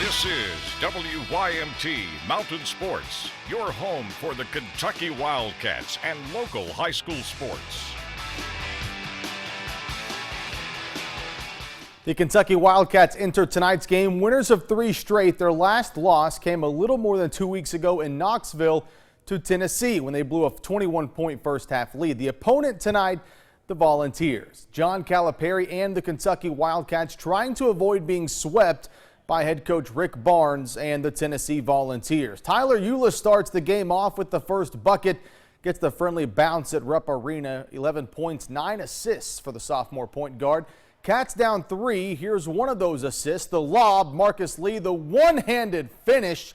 This is WYMT Mountain Sports, your home for the Kentucky Wildcats and local high school sports. The Kentucky Wildcats enter tonight's game winners of 3 straight. Their last loss came a little more than 2 weeks ago in Knoxville to Tennessee when they blew a 21-point first-half lead. The opponent tonight, the Volunteers. John Calipari and the Kentucky Wildcats trying to avoid being swept by head coach Rick Barnes and the Tennessee Volunteers. Tyler Eulis starts the game off with the first bucket, gets the friendly bounce at Rupp Arena. 11 points, 9 assists for the sophomore point guard. Cats down 3. Here's one of those assists. The lob, Marcus Lee, the one-handed finish.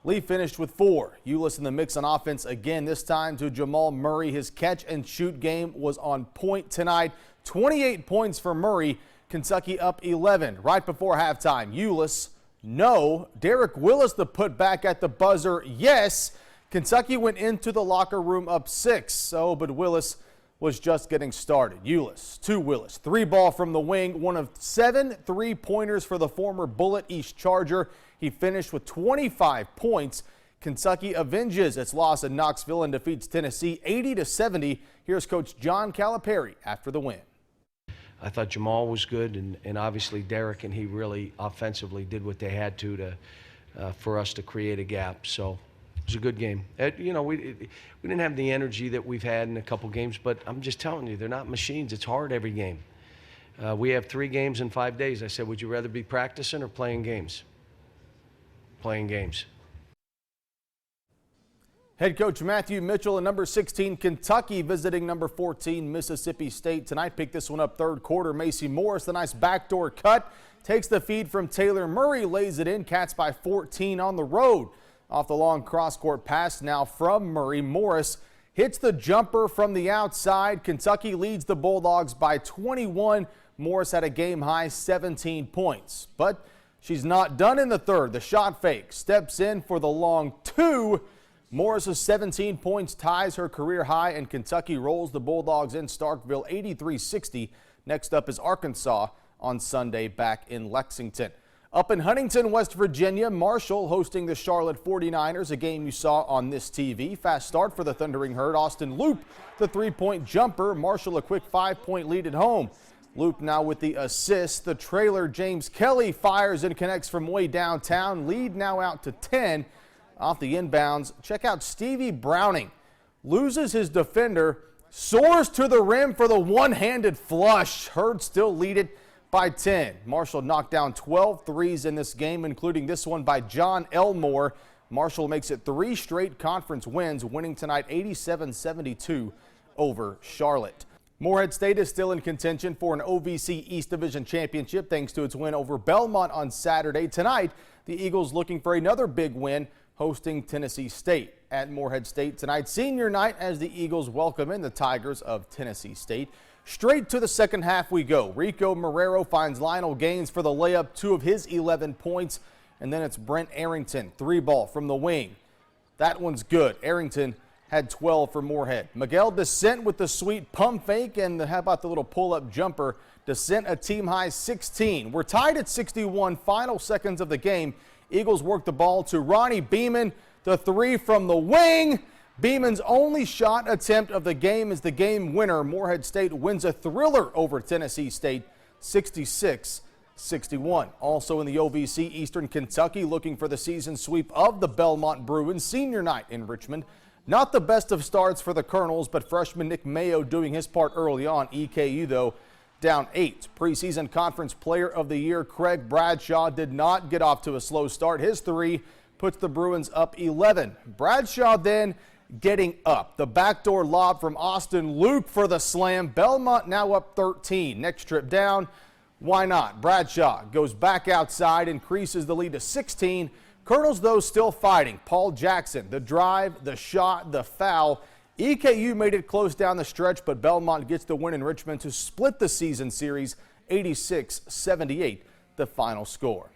Lee finished with 4. Eulis in the mix on offense again, this time to Jamal Murray. His catch and shoot game was on point tonight. 28 points for Murray. Kentucky up 11 right before halftime. Eulis, no. Derek Willis, the putback at the buzzer, yes. Kentucky went into the locker room up 6, but Willis was just getting started. Eulis to Willis. 3 ball from the wing, one of 7 3-pointers for the former Bullet East Charger. He finished with 25 points. Kentucky avenges its loss in Knoxville and defeats Tennessee 80-70. Here's Coach John Calipari after the win. I thought Jamal was good, and obviously Derek and he really offensively did what they had to for us to create a gap. So it was a good game. You know, we didn't have the energy that we've had in a couple games, but I'm just telling you, they're not machines. It's hard every game. We have 3 games in 5 days. I said, would you rather be practicing or playing games? Playing games. Head coach Matthew Mitchell and number 16 Kentucky visiting number 14 Mississippi State tonight. Picked this one up third quarter. Macy Morris, the nice backdoor cut, takes the feed from Taylor Murray, lays it in. Cats by 14 on the road. Off the long cross-court pass now from Murray. Morris hits the jumper from the outside. Kentucky leads the Bulldogs by 21. Morris had a game-high 17 points. But she's not done in the third. The shot fake steps in for the long 2. Morris's 17 points ties her career high, and Kentucky rolls the Bulldogs in Starkville 83-60. Next up is Arkansas on Sunday back in Lexington. Up in Huntington, West Virginia, Marshall hosting the Charlotte 49ers, a game you saw on this TV. Fast start for the Thundering Herd. Austin Loop, the 3-point jumper. Marshall a quick 5-point lead at home. Loop now with the assist. The trailer, James Kelly, fires and connects from way downtown. Lead now out to 10. Off the inbounds, check out Stevie Browning. Loses his defender, soars to the rim for the one-handed flush. Herd still lead it by 10. Marshall knocked down 12 threes in this game, including this one by John Elmore. Marshall makes it 3 straight conference wins, winning tonight 87-72 over Charlotte. Morehead State is still in contention for an OVC East Division championship thanks to its win over Belmont on Saturday. Tonight, the Eagles looking for another big win, hosting Tennessee State at Morehead State tonight. Senior night as the Eagles welcome in the Tigers of Tennessee State. Straight to the second half we go. Rico Marrero finds Lionel Gaines for the layup, 2 of his 11 points. And then it's Brent Arrington, 3 ball from the wing. That one's good. Arrington had 12 for Morehead. Miguel Descent with the sweet pump fake, and how about the little pull-up jumper. Descent a team-high 16. We're tied at 61, final seconds of the game. Eagles work the ball to Ronnie Beeman, the 3 from the wing. Beeman's only shot attempt of the game is the game winner. Morehead State wins a thriller over Tennessee State, 66-61. Also in the OVC, Eastern Kentucky looking for the season sweep of the Belmont Bruins. Senior night in Richmond. Not the best of starts for the Colonels, but freshman Nick Mayo doing his part early on. EKU, though, down 8. Preseason Conference Player of the Year Craig Bradshaw did not get off to a slow start. His 3 puts the Bruins up 11. Bradshaw then getting up. The backdoor lob from Austin Luke for the slam. Belmont now up 13. Next trip down, why not? Bradshaw goes back outside, increases the lead to 16. Colonels, though, still fighting. Paul Jackson, the drive, the shot, the foul. EKU made it close down the stretch, but Belmont gets the win in Richmond to split the season series 86-78, the final score.